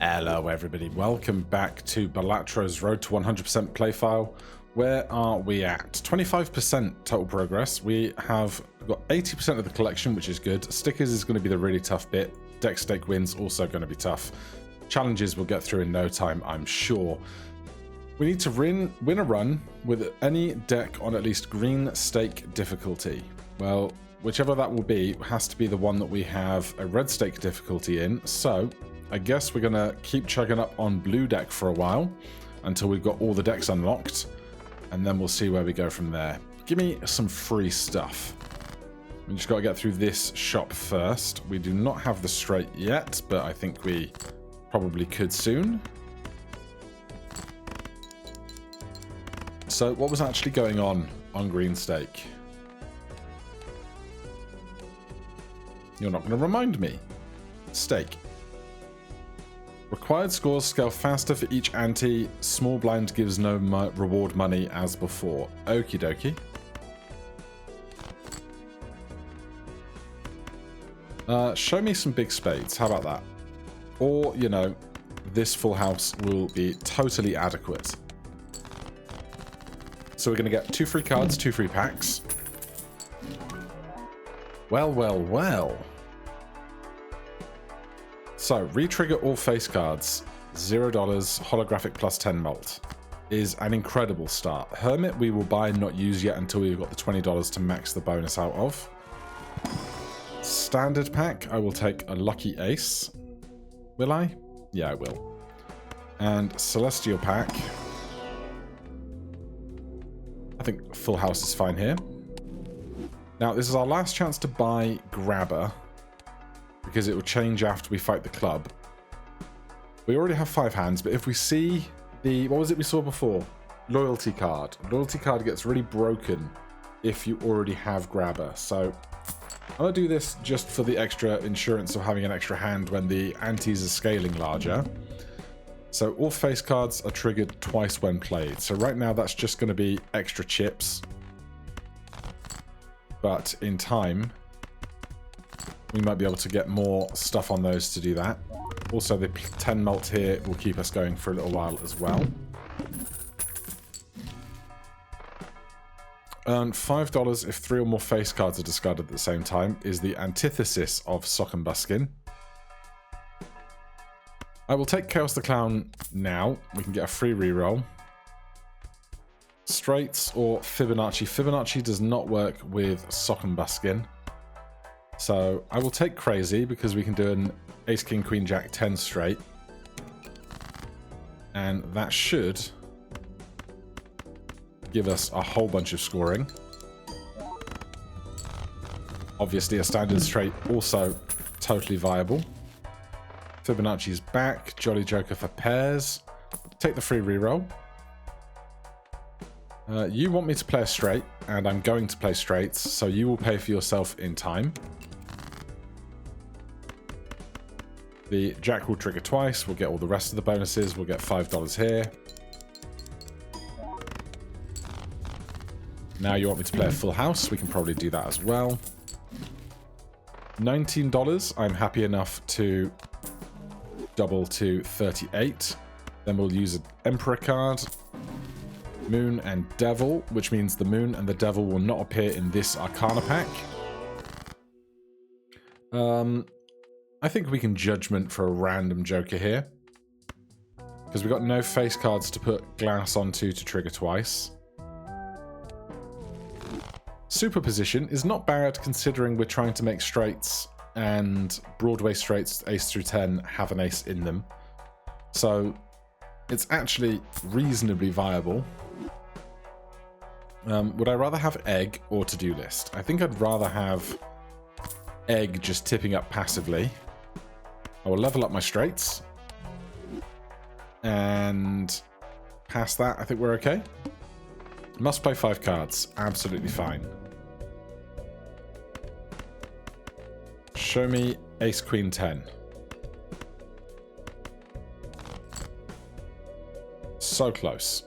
Hello everybody, welcome back to Balatro's Road to 100% play file. Where are we at? 25% total progress. We have got 80% of the collection, which is good. Stickers is going to be the really tough bit. Deck stake wins also going to be tough. Challenges we'll get through in no time, I'm sure. We need to win a run with any deck on at least green stake difficulty. Well, whichever that will be has to be the one that we have a red stake difficulty in. So I guess we're going to keep chugging up on blue deck for a while until we've got all the decks unlocked, and then we'll see where we go from there. Give me some free stuff. We just got to get through this shop first. We do not have the straight yet, but I think we probably could soon. So what was actually going on green stake? You're not going to remind me. Stake. Required scores scale faster for each ante. Small blind gives no reward money as before. Okie dokie. Show me some big spades. How about that? Or, you know, this full house will be totally adequate. So we're going to get 2 free cards, 2 free packs. Well, well, well. So, re-trigger all face cards, $0, holographic plus 10 mult, is an incredible start. Hermit we will buy and not use yet until we've got the $20 to max the bonus out of. Standard pack, I will take a lucky ace. Will I? Yeah, I will. And celestial pack. I think full house is fine here. Now, this is our last chance to buy grabber, because it will change after we fight the club. We already have 5 hands, but if we see the... What was it we saw before? Loyalty card. Loyalty card gets really broken if you already have grabber. So I'm going to do this just for the extra insurance of having an extra hand when the antes are scaling larger. So all face cards are triggered twice when played. So right now that's just going to be extra chips. But in time, we might be able to get more stuff on those to do that. Also, the 10 mult here will keep us going for a little while as well. Earn $5 if 3 or more face cards are discarded at the same time is the antithesis of Sock and Buskin. I will take Chaos the Clown now. We can get a free reroll. Straights or Fibonacci. Fibonacci does not work with Sock and Buskin. So I will take Crazy because we can do an Ace, King, Queen, Jack 10 straight. And that should give us a whole bunch of scoring. Obviously a standard straight also totally viable. Fibonacci's back. Jolly Joker for pairs. Take the free reroll. You want me to play a straight, and I'm going to play straights, so you will pay for yourself in time. The Jack will trigger twice. We'll get all the rest of the bonuses. We'll get $5 here. Now you want me to play a full house. We can probably do that as well. $19. I'm happy enough to double to 38. Then we'll use an Emperor card. Moon and Devil, which means the Moon and the Devil will not appear in this Arcana pack. I think we can Judgment for a random Joker here, because we've got no face cards to put glass onto to trigger twice. Superposition is not bad considering we're trying to make straights, and Broadway straights, ace through 10, have an ace in them. So it's actually reasonably viable. Would I rather have egg or to-do list? I think I'd rather have egg just tipping up passively. I will level up my straights. And past that, I think we're okay. Must play 5 cards. Absolutely fine. Show me Ace, Queen, 10. So close.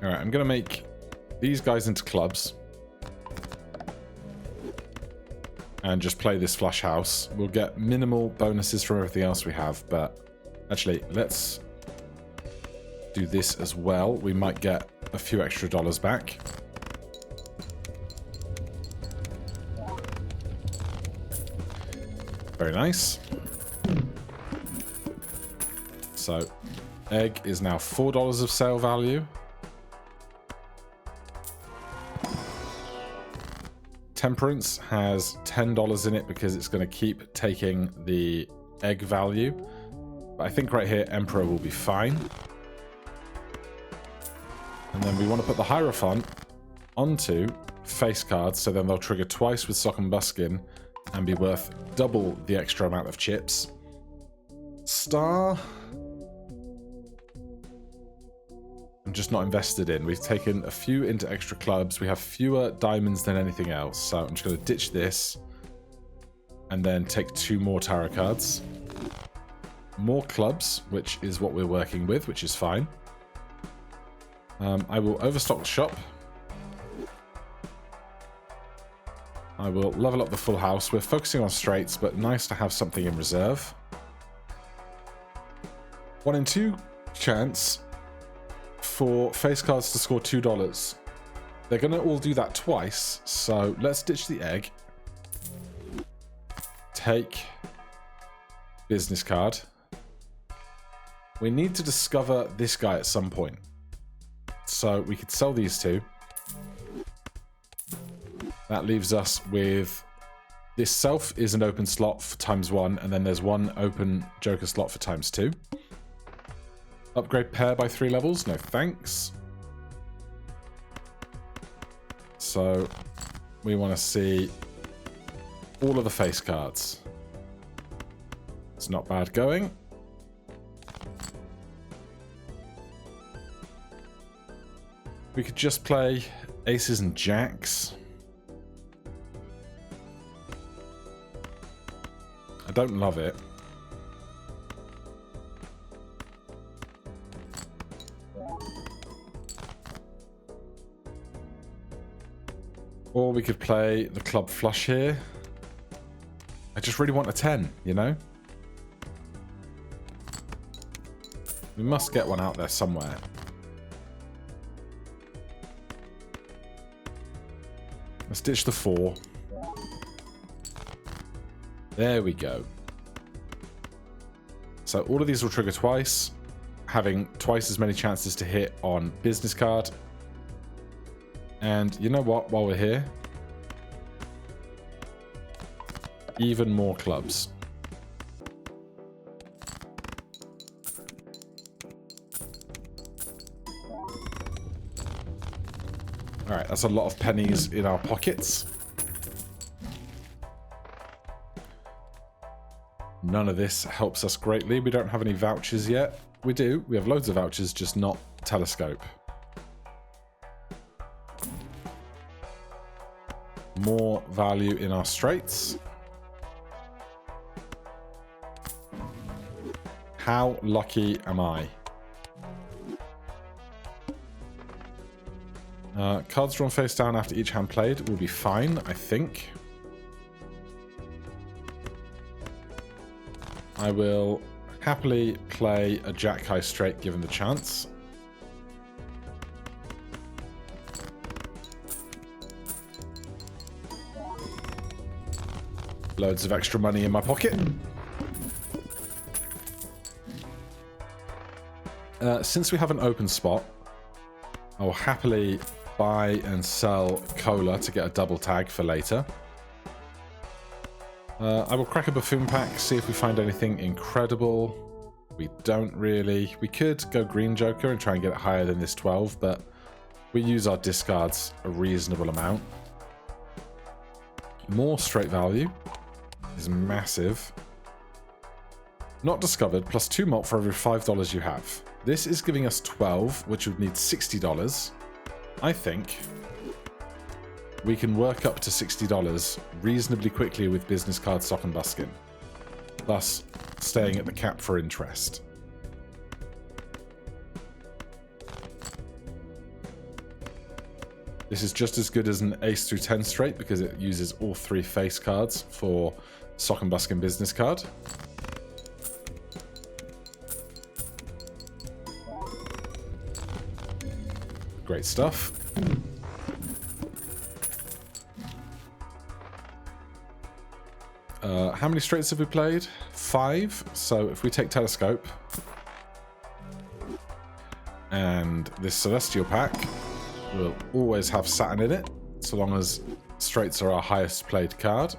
Alright, I'm going to make these guys into clubs. and just play this flush house. We'll get minimal bonuses from everything else we have, but actually, let's do this as well. We might get a few extra dollars back. Very nice. So, egg is now $4 of sale value. Temperance has $10 in it because it's going to keep taking the egg value. But I think right here, Emperor will be fine. And then we want to put the Hierophant onto face cards, so then they'll trigger twice with Sock and Buskin and be worth double the extra amount of chips. Star, I'm just not invested in. We've taken a few into extra clubs. We have fewer diamonds than anything else, so I'm just going to ditch this and then take 2 more tarot cards. More clubs, which is what we're working with, which is fine. I will overstock the shop. I will level up the full house. We're focusing on straights, but nice to have something in reserve. 1 in 2 chance for face cards to score $2. They're going to all do that twice, so let's ditch the egg. Take business card. We need to discover this guy at some point. So we could sell these 2. That leaves us with this self is an open slot for ×1, and then there's 1 open joker slot for ×2. Upgrade pair by 3 levels? No thanks. So we want to see all of the face cards. It's not bad going. We could just play aces and jacks. I don't love it. Or we could play the club flush here. I just really want a 10, you know? We must get one out there somewhere. Let's ditch the 4. There we go. So all of these will trigger twice, having twice as many chances to hit on business card. And you know what, while we're here, even more clubs. Alright, that's a lot of pennies in our pockets. None of this helps us greatly. We don't have any vouchers yet. We do. We have loads of vouchers, just not telescope. More value in our straights. How lucky am I? Cards drawn face down after each hand played will be fine, I think. I will happily play a jack high straight given the chance. Loads of extra money in my pocket. Since we have an open spot, I will happily buy and sell cola to get a double tag for later. I will crack a buffoon pack, see if we find anything incredible. We don't really. We could go green joker and try and get it higher than this 12, but we use our discards a reasonable amount. More straight value is massive. Not discovered, plus 2 malt for every $5 you have. This is giving us 12, which would need $60. I think we can work up to $60 reasonably quickly with business card Sock and Buskin, thus staying at the cap for interest. This is just as good as an ace through 10 straight because it uses all 3 face cards for Sock and Buskin business card. Great stuff. How many straights have we played? 5. So if we take Telescope and this Celestial pack, we'll always have Saturn in it, so long as straights are our highest played card.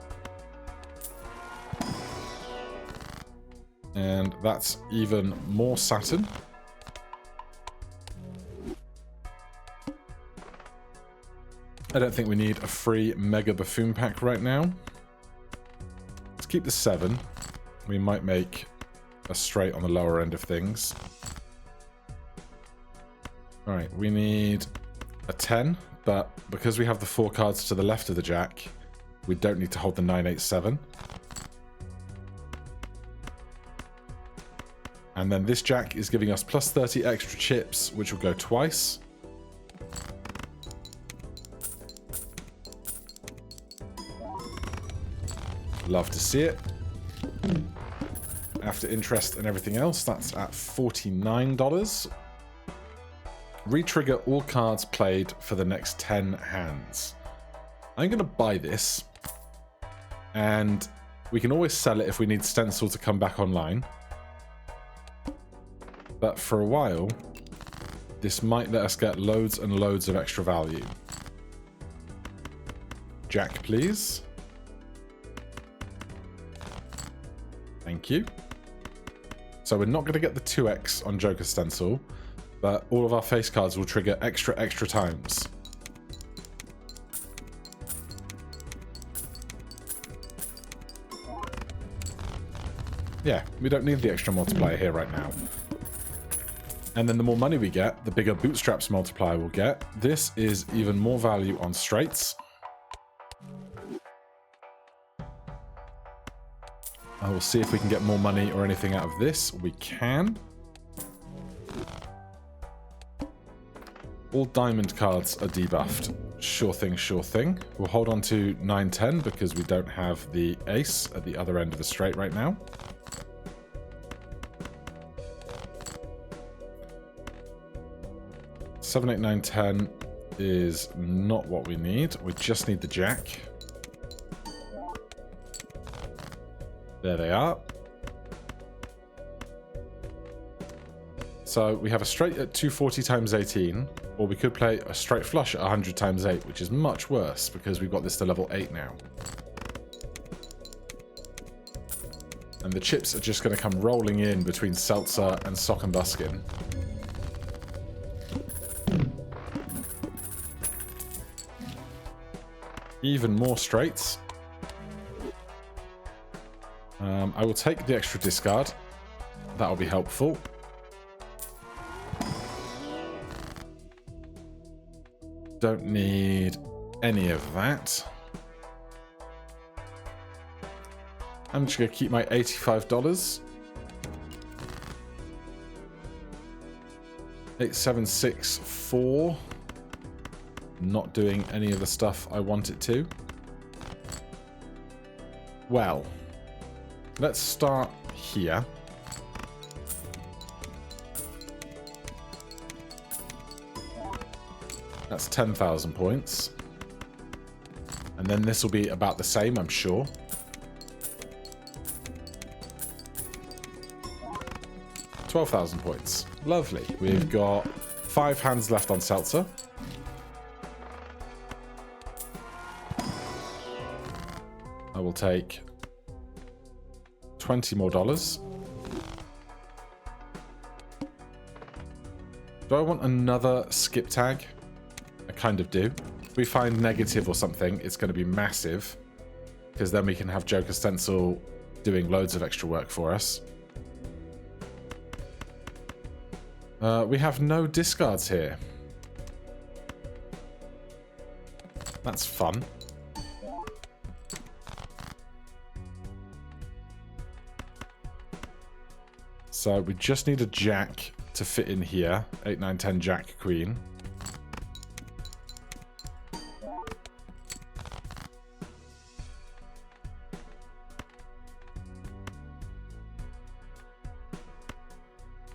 And that's even more Saturn. I don't think we need a free Mega Buffoon pack right now. Let's keep the 7. We might make a straight on the lower end of things. Alright, we need a 10, but because we have the 4 cards to the left of the Jack, we don't need to hold the 9, 8, 7. And then this Jack is giving us plus 30 extra chips, which will go twice. Love to see it. After interest and everything else, that's at $49. Retrigger all cards played for the next 10 hands. I'm going to buy this, and we can always sell it if we need Stencil to come back online. But for a while, this might let us get loads and loads of extra value. Jack, please. Thank you. So we're not going to get the 2x on Joker Stencil, but all of our face cards will trigger extra times. Yeah, we don't need the extra multiplier here right now. And then the more money we get, the bigger Bootstraps multiplier we'll get. This is even more value on straights. I will see if we can get more money or anything out of this. We can. All diamond cards are debuffed. Sure thing, sure thing. We'll hold on to 9, 10 because we don't have the ace at the other end of the straight right now. Seven, 8, 9, 10 is not what we need. We just need the Jack. There they are. So we have a straight at 240 times 18, or we could play a straight flush at 100 times 8, which is much worse because we've got this to level 8 now. And the chips are just going to come rolling in between Seltzer and Sock and Buskin. Even more straights. I will take the extra discard. That'll be helpful. Don't need any of that. I'm just going to keep my $85. 8764. Not doing any of the stuff I want it to. Well, let's start here. That's 10,000 points. And then this will be about the same, I'm sure. $12,000 points. Lovely. We've got 5 hands left on Seltzer. I will take $20 more. Do I want another skip tag? I kind of do. If we find negative or something, it's going to be massive, because then we can have Joker Stencil doing loads of extra work for us. We have no discards here. That's fun. So we just need a Jack to fit in here. 8, 9, 10 Jack Queen.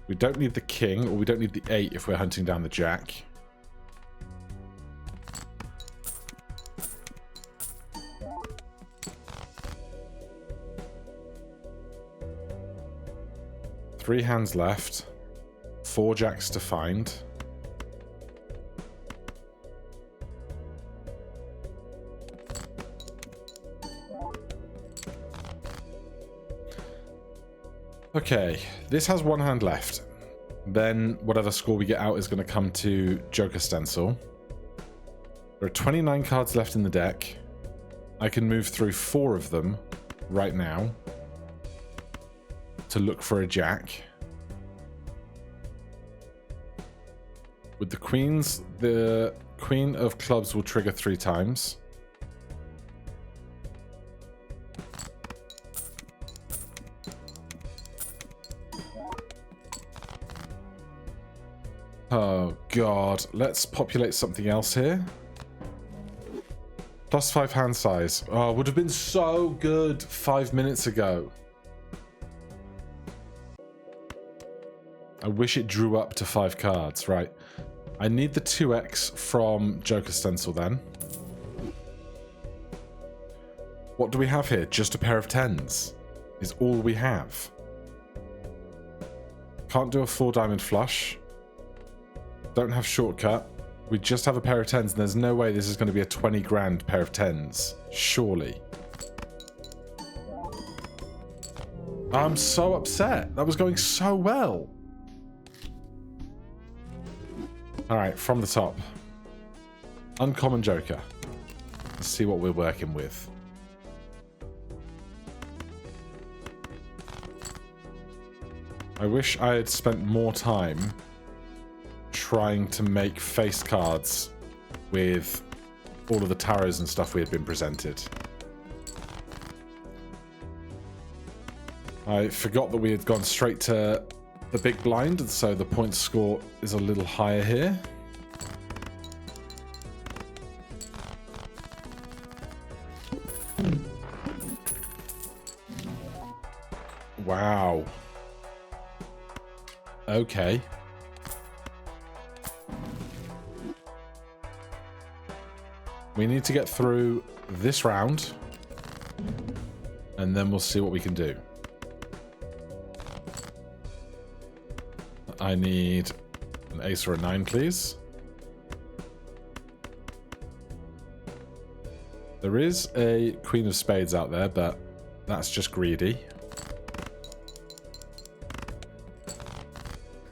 We don't need the king, or we don't need the 8 if we're hunting down the jack. Three hands left. 4 jacks to find. Okay, this has 1 hand left. Then whatever score we get out is going to come to Joker Stencil. There are 29 cards left in the deck. I can move through 4 of them right now to look for a jack. With the queens, the Queen of Clubs will trigger 3 times. Oh god, let's populate something else here. +5 hand size. Oh, would have been so good 5 minutes ago. I wish it drew up to 5 cards. Right. I need the 2x from Joker Stencil then. What do we have here? Just a pair of 10s is all we have. Can't do a 4 diamond flush. Don't have shortcut. We just have a pair of 10s, and there's no way this is going to be a 20 grand pair of 10s. Surely. I'm so upset. That was going so well. Alright, from the top. Uncommon Joker. Let's see what we're working with. I wish I had spent more time trying to make face cards with all of the tarots and stuff we had been presented. I forgot that we had gone straight to the big blind, and so the point score is a little higher here. Wow. Okay. We need to get through this round, and then we'll see what we can do. I need an ace or a 9, please. There is a Queen of Spades out there, but that's just greedy.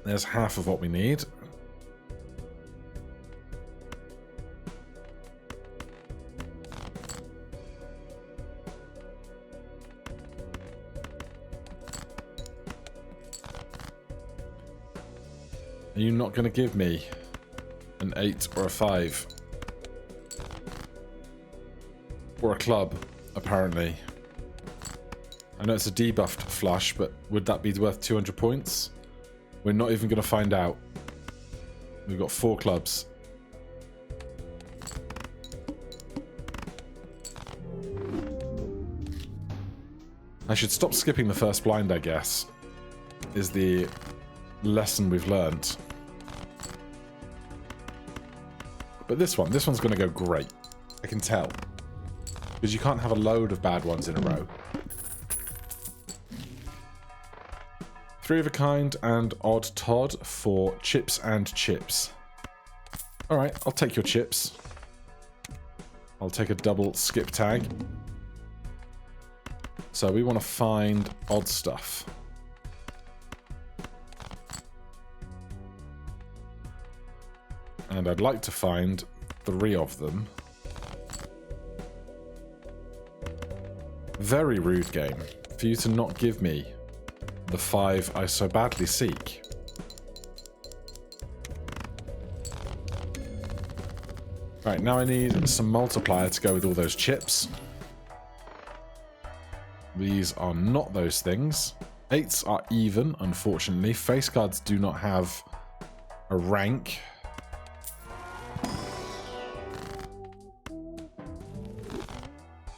There's half of what we need. Are you not going to give me an 8 or a 5? Or a club, apparently. I know it's a debuffed flush, but would that be worth 200 points? We're not even going to find out. We've got 4 clubs. I should stop skipping the first blind, I guess, is the lesson we've learned. But this one's going to go great. I can tell. Because you can't have a load of bad ones in a row. 3 of a kind and Odd Todd for chips and chips. Alright, I'll take your chips. I'll take a double skip tag. So we want to find odd stuff. And I'd like to find 3 of them. Very rude game for you to not give me the 5 I so badly seek. Right, now I need some multiplier to go with all those chips. These are not those things. 8s are even, unfortunately. Face cards do not have a rank.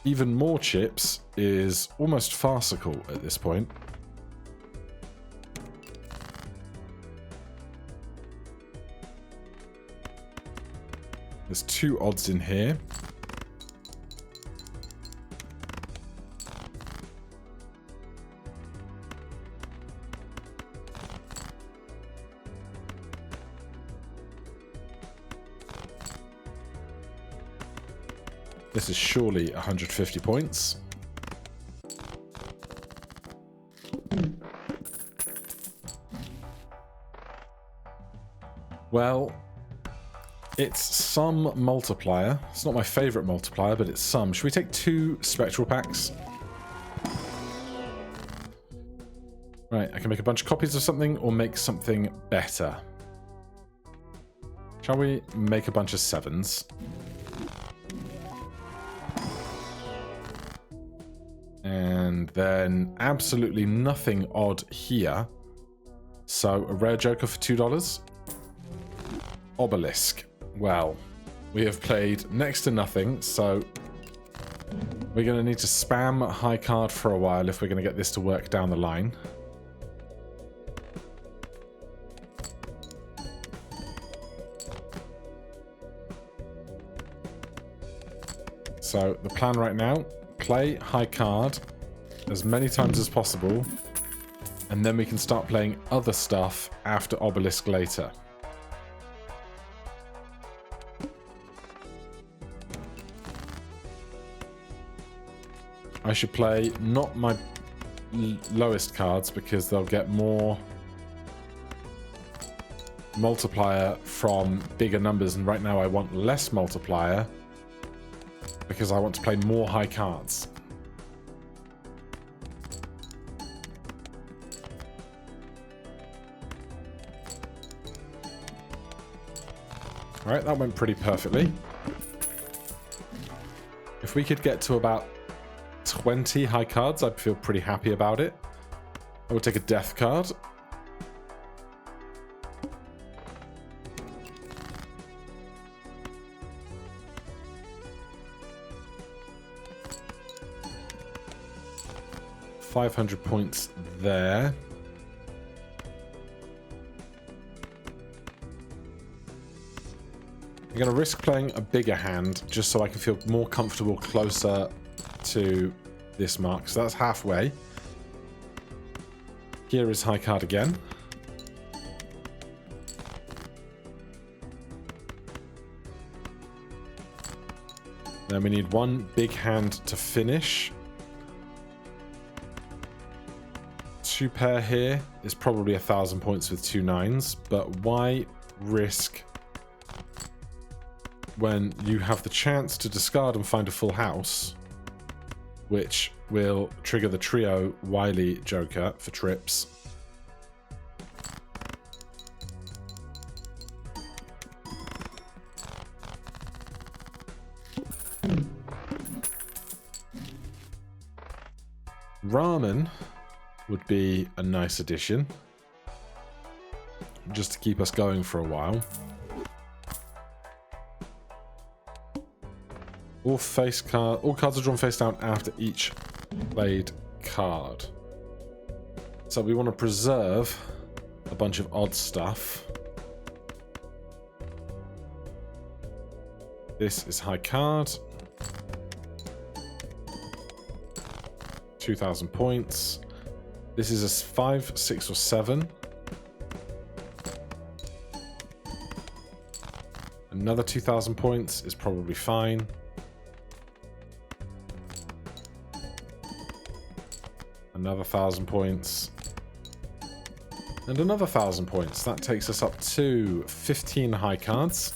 Even more chips is almost farcical at this point. There's 2 odds in here. This is surely 150 points. Well, it's some multiplier. It's not my favorite multiplier, but it's some. Should we take 2 spectral packs? Right, I can make a bunch of copies of something or make something better. Shall we make a bunch of 7s? And then absolutely nothing odd here. So a rare joker for $2. Obelisk. Well, we have played next to nothing, so we're going to need to spam high card for a while if we're going to get this to work down the line. So the plan right now, play high card as many times as possible, and then we can start playing other stuff after Obelisk later. I should play not my lowest cards because they'll get more multiplier from bigger numbers, and right now I want less multiplier because I want to play more high cards. Alright, that went pretty perfectly. If we could get to about 20 high cards, I'd feel pretty happy about it. I would take a death card. $500 points there. I'm going to risk playing a bigger hand just so I can feel more comfortable closer to this mark. So that's halfway. Here is high card again. Then we need 1 big hand to finish. 2 pair here is probably 1,000 points with 2 9s, but why risk when you have the chance to discard and find a full house, which will trigger the trio Wily Joker for trips. Ramen would be a nice addition, just to keep us going for a while. All cards are drawn face down after each played card. So we want to preserve a bunch of odd stuff. This is high card. 2,000 points. This is a 5, 6, or 7. Another 2,000 points is probably fine. Another 1,000 points. And another 1,000 points. That takes us up to 15 high cards.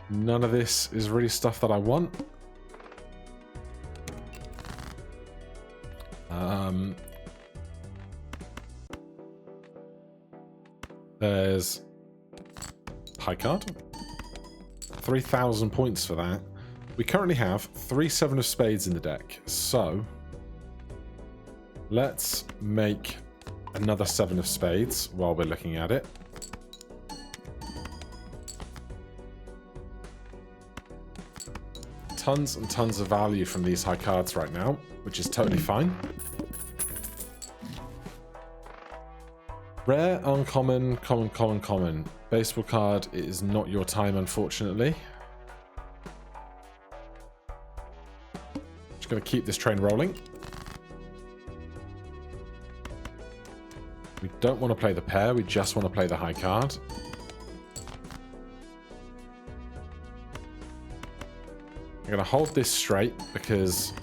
None of this is really stuff that I want. There's high card. 3,000 points for that. We currently have 3 7 of spades in the deck, so let's make another 7 of spades while we're looking at it. Tons and tons of value from these high cards right now, which is totally fine. Rare, uncommon, common, common, common. Baseball card, it is not your time, unfortunately. Just going to keep this train rolling. We don't want to play the pair, we just want to play the high card. I'm going to hold this straight because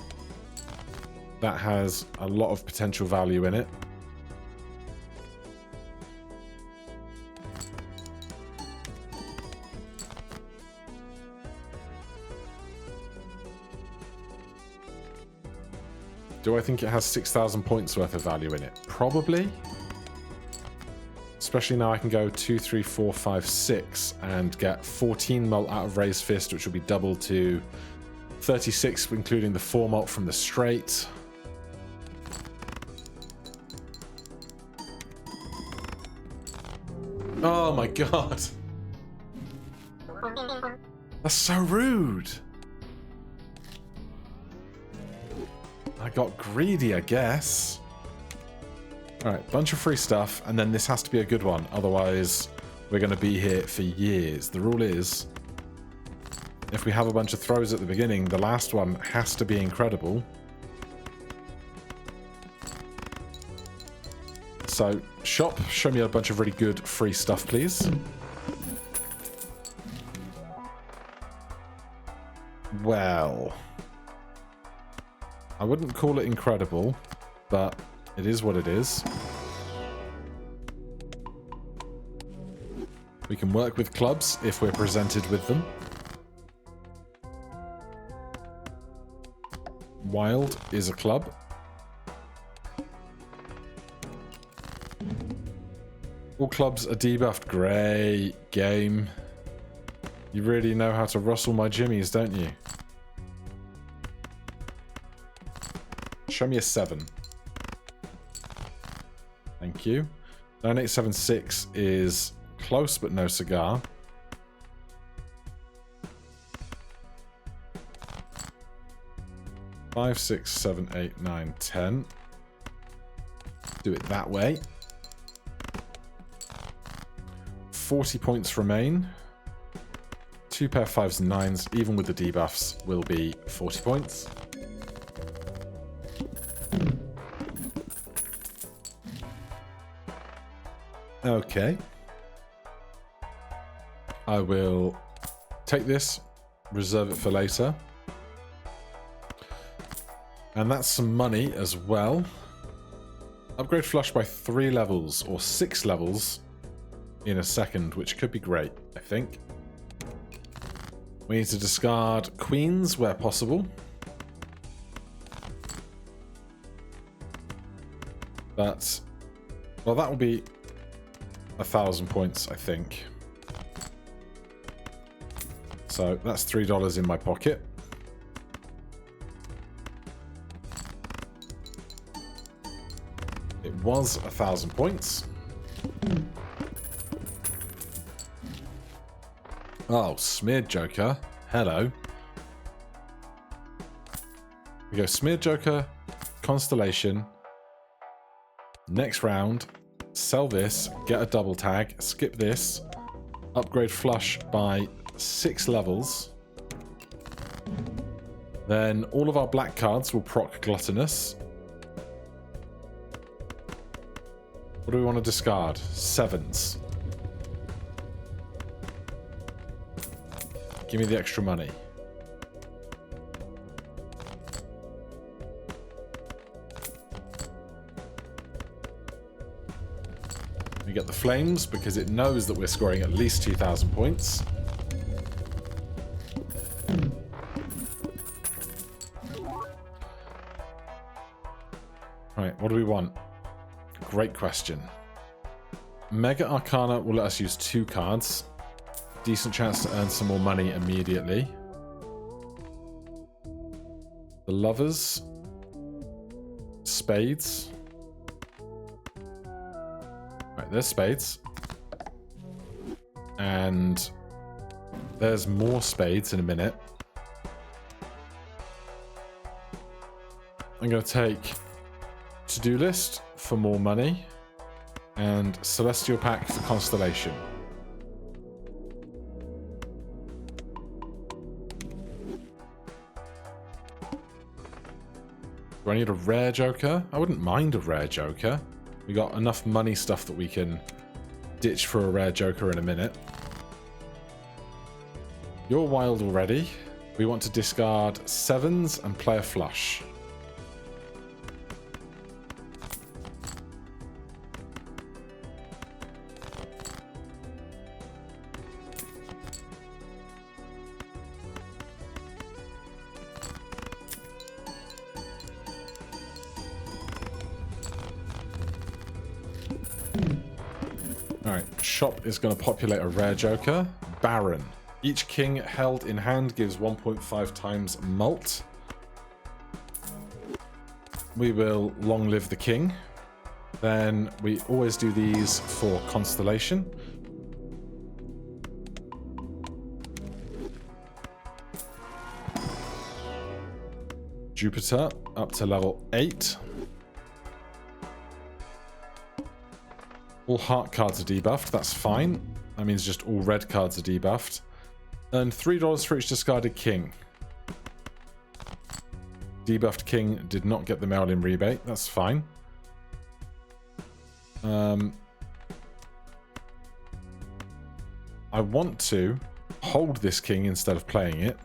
that has a lot of potential value in it. Do I think it has 6,000 points worth of value in it? Probably. Especially now I can go 2, 3, 4, 5, 6 and get 14 mult out of Raised Fist, which will be doubled to 36, including the 4 mult from the straight. Oh my god. That's so rude. I got greedy, I guess. Alright, bunch of free stuff, and then this has to be a good one. Otherwise, we're going to be here for years. The rule is, if we have a bunch of throws at the beginning, the last one has to be incredible. So, shop, show me a bunch of really good free stuff, please. Well, I wouldn't call it incredible, but it is what it is. We can work with clubs if we're presented with them. Wild is a club. All clubs are debuffed. Great game. You really know how to rustle my jimmies, don't you? Show me a 7. Thank you. 9876 is close but no cigar. Five, 6, 7, 8, 9, 10. Do it that way. 40 points remain. 2 pair 5s and 9s, even with the debuffs, will be 40 points. Okay. I will take this, reserve it for later. And that's some money as well. Upgrade flush by 3 levels or 6 levels in a second, which could be great, I think. We need to discard queens where possible. But, well, that will be 1,000 points, I think. So that's $3 in my pocket. It was 1,000 points. Oh, Smeared Joker. Hello. We go Smeared Joker, Constellation. Next round, sell this, get a double tag, skip this, upgrade flush by 6 levels. Then all of our black cards will proc Gluttonous. What do we want to discard? 7s. Give me the extra money. We get the flames because it knows that we're scoring at least 2,000 points. Right, what do we want? Great question. Mega Arcana will let us use 2 cards. Decent chance to earn some more money immediately. The Lovers. Spades. Right, there's spades. And there's more spades in a minute. I'm going to take to-do list for more money. And Celestial Pack for Constellation. Do I need a rare Joker? I wouldn't mind a rare Joker. We got enough money stuff that we can ditch for a rare Joker in a minute. You're wild already. We want to discard 7s and play a flush. Alright, shop is going to populate a rare Joker. Baron. Each king held in hand gives 1.5 times mult. We will long live the king. Then we always do these for Constellation. Jupiter up to level 8. All heart cards are debuffed, that's fine. That means just all red cards are debuffed. Earn $3 for each discarded king. Debuffed king did not get the mail-in rebate, that's fine. I want to hold this king instead of playing it.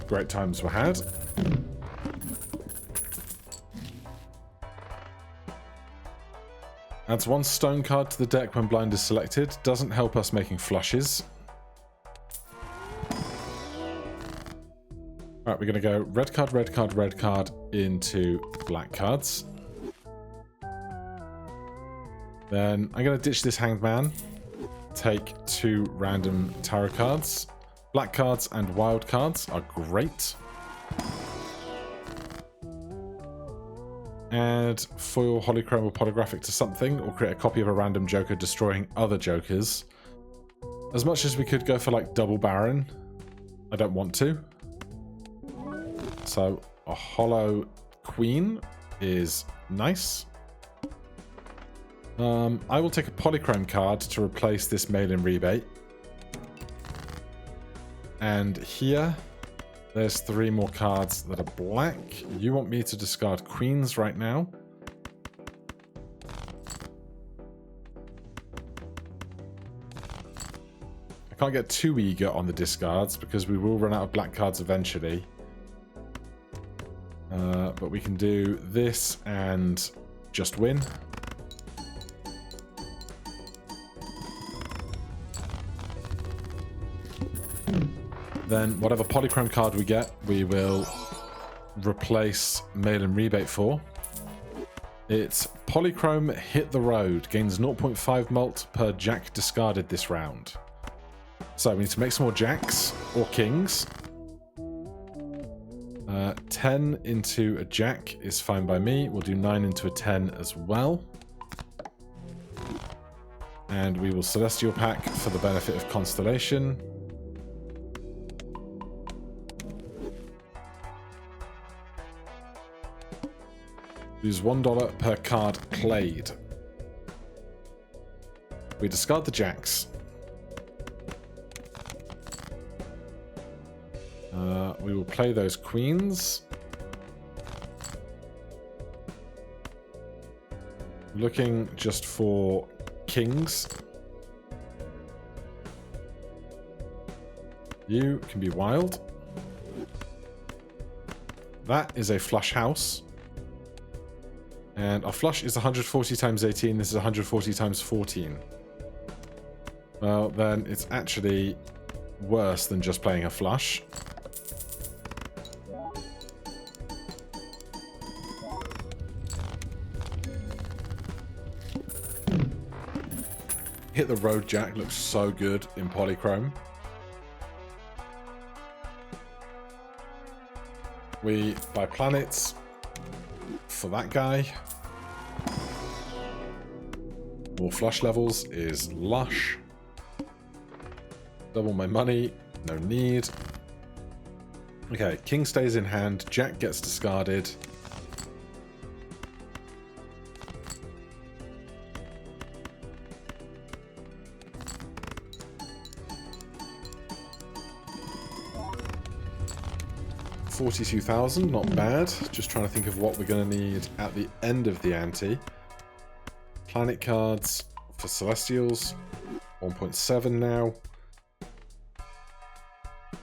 Great times were had. Adds 1 stone card to the deck when blind is selected. Doesn't help us making flushes. Alright, we're going to go red card, red card, red card into black cards. Then I'm going to ditch this Hanged Man. Take 2 random tarot cards. Black cards and wild cards are great. Add foil, holychrome, or polygrammic to something, or create a copy of a random Joker destroying other Jokers. As much as we could go for like double Baron, I don't want to. So a hollow Queen is nice. I will take a polychrome card to replace this mail-in rebate. And here, there's 3 more cards that are black. You want me to discard queens right now. I can't get too eager on the discards because we will run out of black cards eventually. But we can do this and just win. Then whatever polychrome card we get, we will replace mail-in rebate for. It's polychrome hit the road, gains 0.5 mult per jack discarded this round. So we need to make some more jacks or kings. 10 into a jack is fine by me. We'll do 9 into a 10 as well. And we will Celestial Pack for the benefit of Constellation. Lose $1 per card played. We discard the jacks. We will play those queens. Looking just for kings. You can be wild. That is a flush house. And our flush is 140 times 18. This is 140 times 14. Well, then it's actually worse than just playing a flush. Hit the road jack looks so good in polychrome. We buy planets for that guy. More flush levels is lush. Double my money. No need. Okay, king stays in hand, jack gets discarded. $42,000, not bad. Just trying to think of what we're going to need at the end of the ante. Planet cards for Celestials, 1.7 now.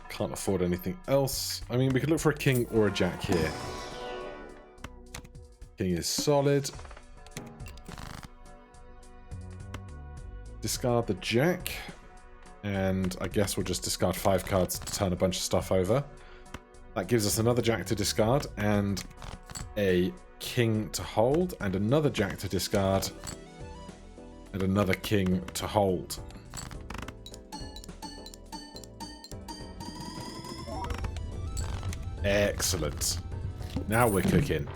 Can't afford anything else. I mean, we could look for a king or a jack here. King is solid. Discard the jack. And I guess we'll just discard 5 cards to turn a bunch of stuff over. That gives us another jack to discard and a king to hold and another jack to discard and another king to hold. Excellent. Now we're cooking.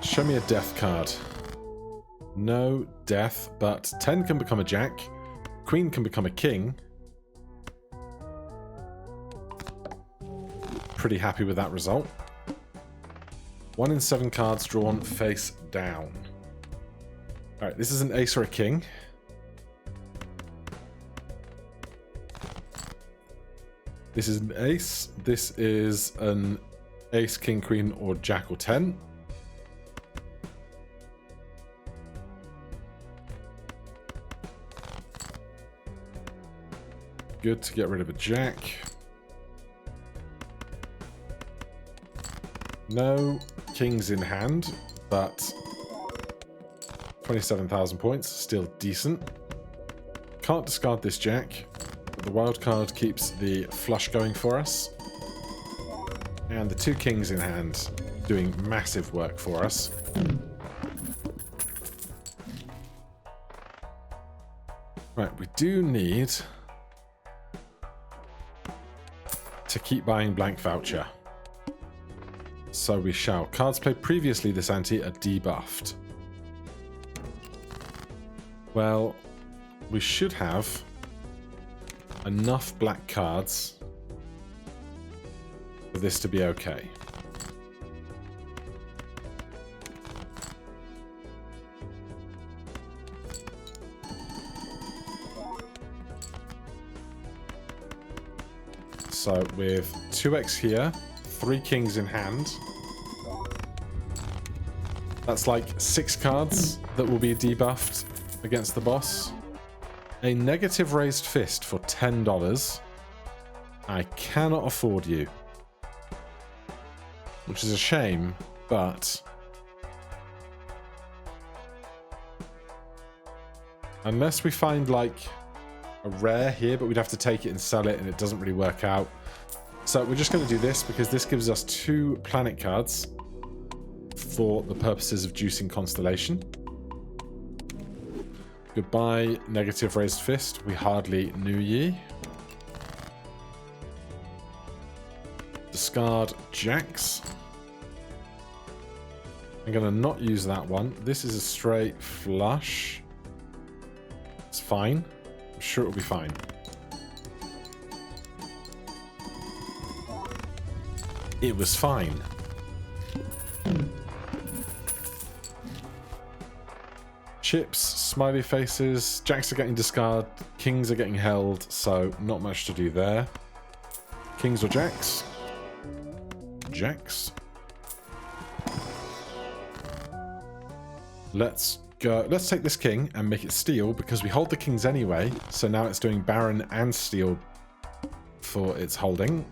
Show me a death card. No death, but 10 can become a jack. Queen can become a king. Pretty happy with that result. 1 in 7 cards drawn face down. Alright, this is an ace or a king. This is an ace. This is an ace, king, queen, or jack or 10. Good to get rid of a jack. No kings in hand, but 27,000 points, still decent. Can't discard this jack. The wild card keeps the flush going for us. And the 2 kings in hand doing massive work for us. Right, we do need to keep buying blank voucher. So we shall. Cards played previously this ante are debuffed. Well, we should have enough black cards for this to be okay. So with 2x here, 3 kings in hand, that's like 6 cards that will be debuffed against the boss. A negative raised fist for $10. I cannot afford you. Which is a shame, but unless we find like a rare here, but we'd have to take it and sell it and it doesn't really work out. So we're just going to do this because this gives us 2 planet cards for the purposes of juicing Constellation. Goodbye, negative raised fist. We hardly knew ye. Discard jacks. I'm going to not use that one. This is a straight flush. It's fine. I'm sure it'll be fine. It was fine. Chips, smiley faces, jacks are getting discarded, kings are getting held, so not much to do there. Kings or jacks? Jacks. Let's go. Let's take this king and make it steel because we hold the kings anyway, so now it's doing baron and steel for its holding.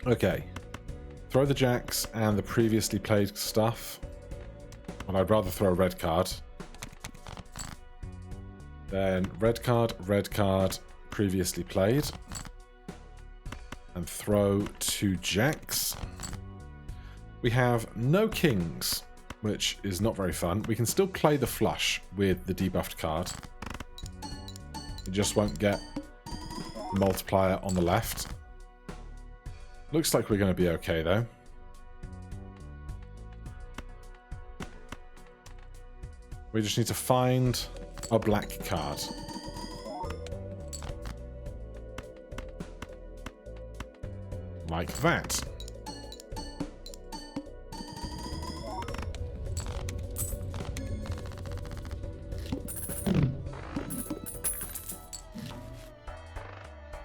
Okay. Throw the jacks and the previously played stuff. Well, I'd rather throw a red card. Then red card, previously played. And throw 2 jacks. We have no kings, which is not very fun. We can still play the flush with the debuffed card. It just won't get the multiplier on the left. Looks like we're going to be okay, though. We just need to find a black card. Like that.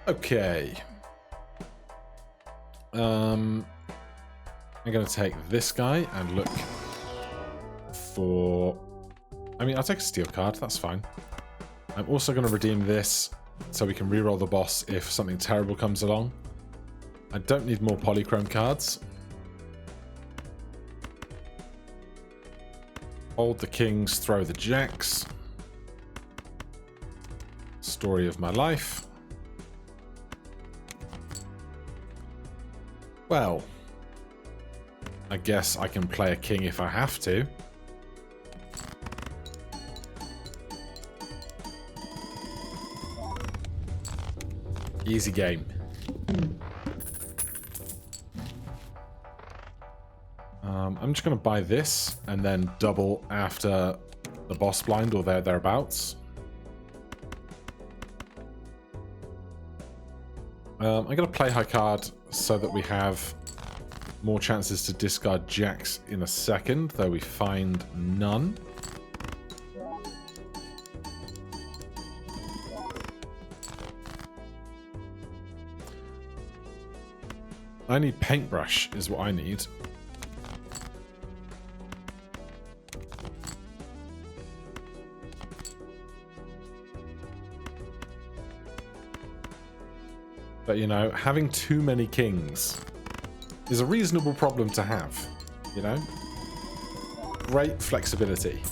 Okay. I'm going to take this guy and look for... I mean, I'll take a steel card. That's fine. I'm also going to redeem this so we can reroll the boss if something terrible comes along. I don't need more polychrome cards. Hold the kings, throw the jacks. Story of my life. Well, I guess I can play a king if I have to. Easy game. I'm just going to buy this and then double after the boss blind or thereabouts. I'm going to play high card so that we have more chances to discard jacks in a second, though we find none. I need paintbrush is what I need. But, you know, having too many kings is a reasonable problem to have, you know? Great flexibility.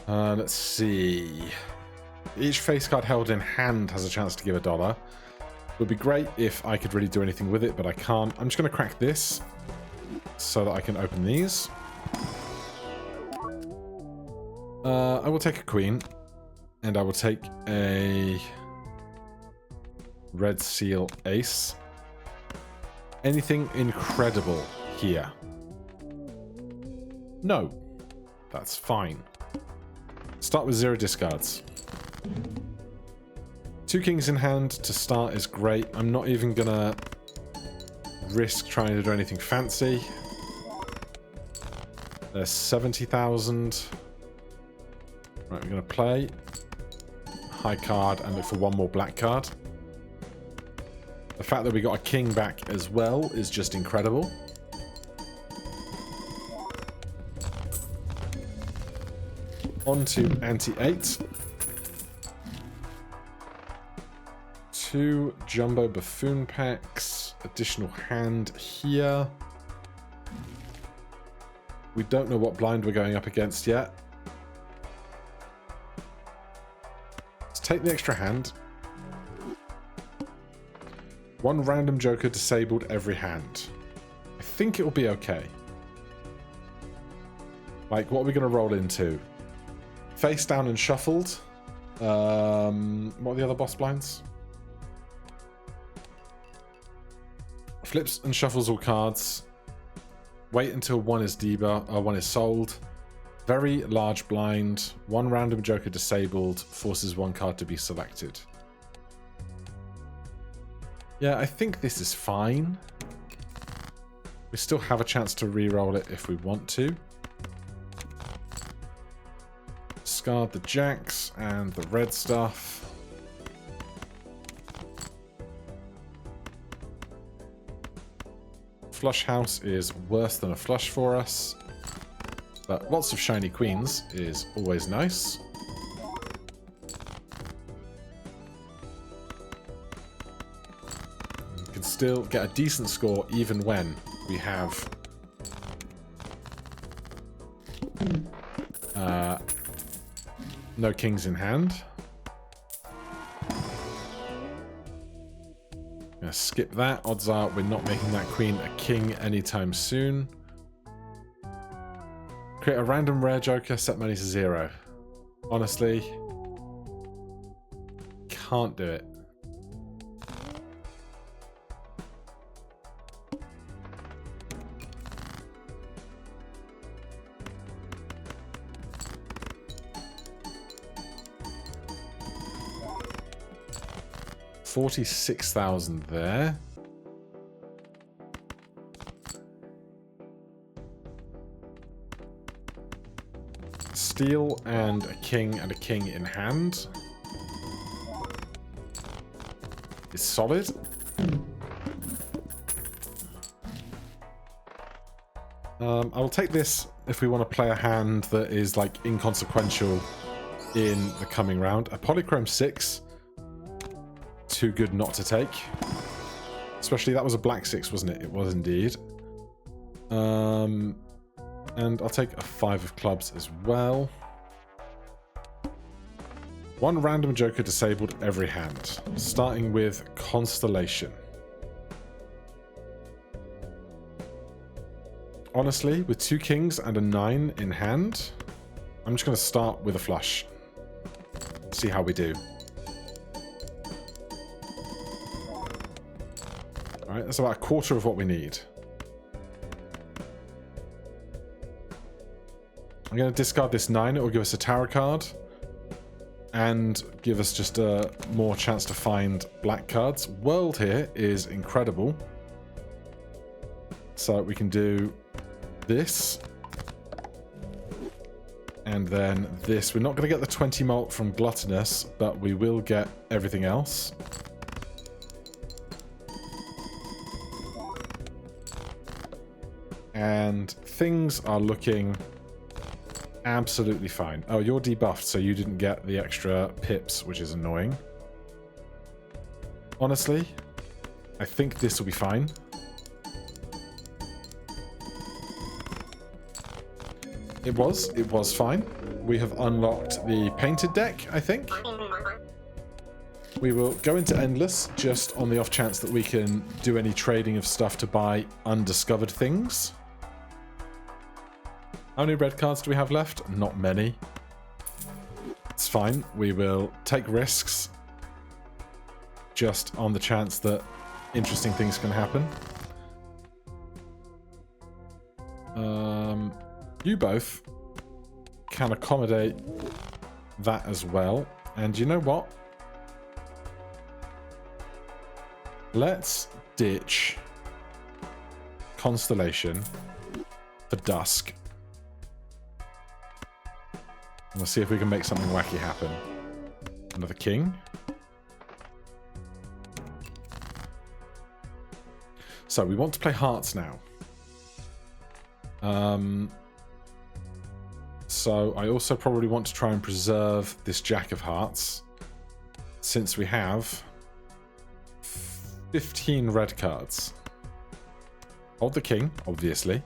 Let's see. Each face card held in hand has a chance to give $1. It would be great if I could really do anything with it, but I can't. I'm just going to crack this so that I can open these. I will take a queen, and I will take a red seal ace. Anything incredible here? No. That's fine. Start with 0 discards. 2 kings in hand to start is great. I'm not even gonna risk trying to do anything fancy. There's 70,000. Right, we're gonna play high card and look for one more black card. The fact that we got a king back as well is just incredible. On to ante-8. 2 jumbo buffoon packs. Additional hand here. We don't know what blind we're going up against yet. Let's take the extra hand. 1 random joker disabled every hand. I think it will be okay. Like, what are we going to roll into? Face down and shuffled. What are the other boss blinds? Flips and shuffles all cards. Wait until one is one is sold. Very large blind. 1 random joker disabled. Forces 1 card to be selected. Yeah, I think this is fine. We still have a chance to re-roll it if we want to. Discard the jacks and the red stuff. Flush house is worse than a flush for us, but lots of shiny queens is always nice. You can still get a decent score even when we have no kings in hand. Gonna skip that. Odds are we're not making that queen a king anytime soon. Create a random rare joker, set money to 0. Honestly, can't do it. 46,000 there. Steel and a king in hand is solid. I will take this if we want to play a hand that is like inconsequential in the coming round. A Polychrome 6, too good not to take. Especially that was a black 6, wasn't it? It was indeed. And I'll take a 5 of clubs as well. One random joker disabled every hand, starting with Constellation. Honestly, with 2 kings and a 9 in hand, I'm just going to start with a flush. See how we do. Alright, that's about a quarter of what we need. I'm going to discard this 9. It will give us a tarot card. And give us just a more chance to find black cards. World here is incredible. So we can do this. And then this. We're not going to get the 20 mult from Gluttonous, but we will get everything else. And things are looking absolutely fine. Oh, you're debuffed, so you didn't get the extra pips, which is annoying. Honestly, I think this will be fine. It was fine. We have unlocked the painted deck, I think. We will go into Endless just on the off chance that we can do any trading of stuff to buy undiscovered things. How many red cards do we have left? Not many. It's fine. We will take risks just on the chance that interesting things can happen. You both can accommodate that as well. And you know what? Let's ditch Constellation for Dusk. We'll see if we can make something wacky happen. Another king. So we want to play hearts now. So I also probably want to try and preserve this Jack of Hearts, since we have 15 red cards. Hold the king, obviously.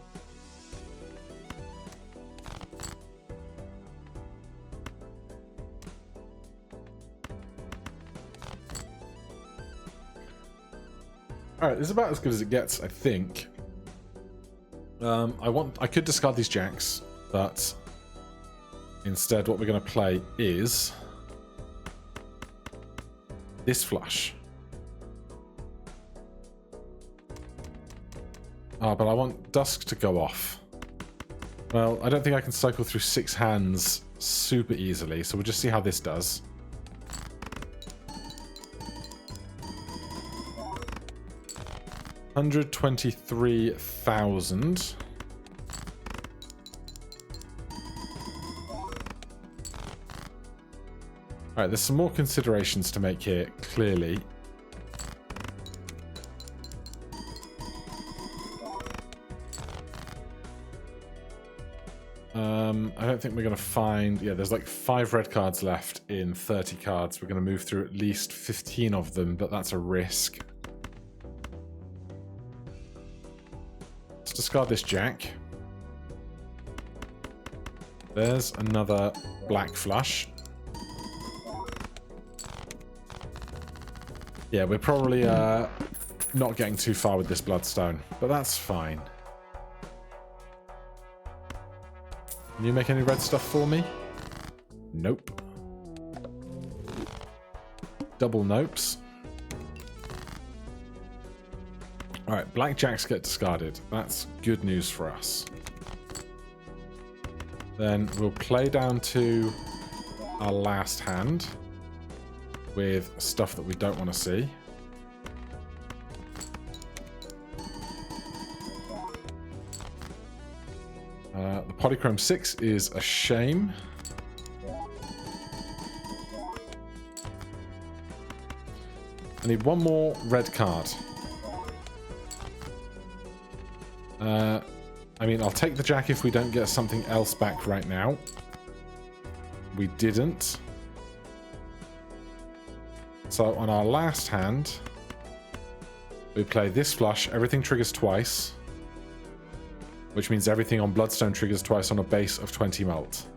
Alright, this is about as good as it gets, I think. I could discard these jacks, but instead what we're going to play is this flush. Ah, but I want Dusk to go off. Well, I don't think I can cycle through 6 hands super easily, so we'll just see how this does. $123,000. Alright, there's some more considerations to make here, clearly. I don't think we're going to find... Yeah, there's like 5 red cards left in 30 cards. We're going to move through at least 15 of them, but that's a risk. Let's discard this jack. There's another black flush. Yeah, we're probably not getting too far with this bloodstone, but that's fine. Can you make any red stuff for me? Nope. Double nopes. Alright, blackjacks get discarded. That's good news for us. Then we'll play down to our last hand. with stuff that we don't want to see. The Polychrome 6 is a shame. I need one more red card. I mean, I'll take the jack if we don't get something else back right now. We didn't. So on our last hand, we play this flush. Everything triggers twice, which means everything on Bloodstone triggers twice on a base of 20 mult.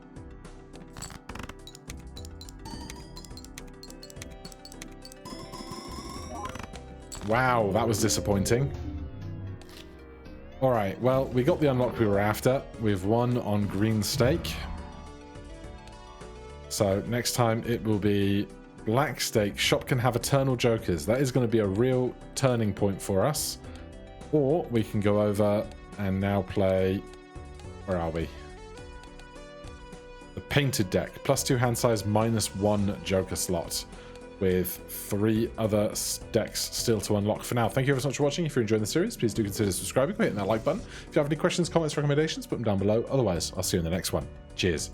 Wow, that was disappointing. Alright, well, we got the unlock we were after. We've won on green stake. So next time it will be black stake. Shop can have eternal jokers. That is going to be a real turning point for us. Or we can go over and now play... Where are we? The painted deck. +2 hand size, -1 joker slot. With 3 other decks still to unlock for now. Thank you ever so much for watching. If you're enjoying the series, please do consider subscribing, hitting that like button. If you have any questions, comments, recommendations, put them down below. Otherwise, I'll see you in the next one. Cheers.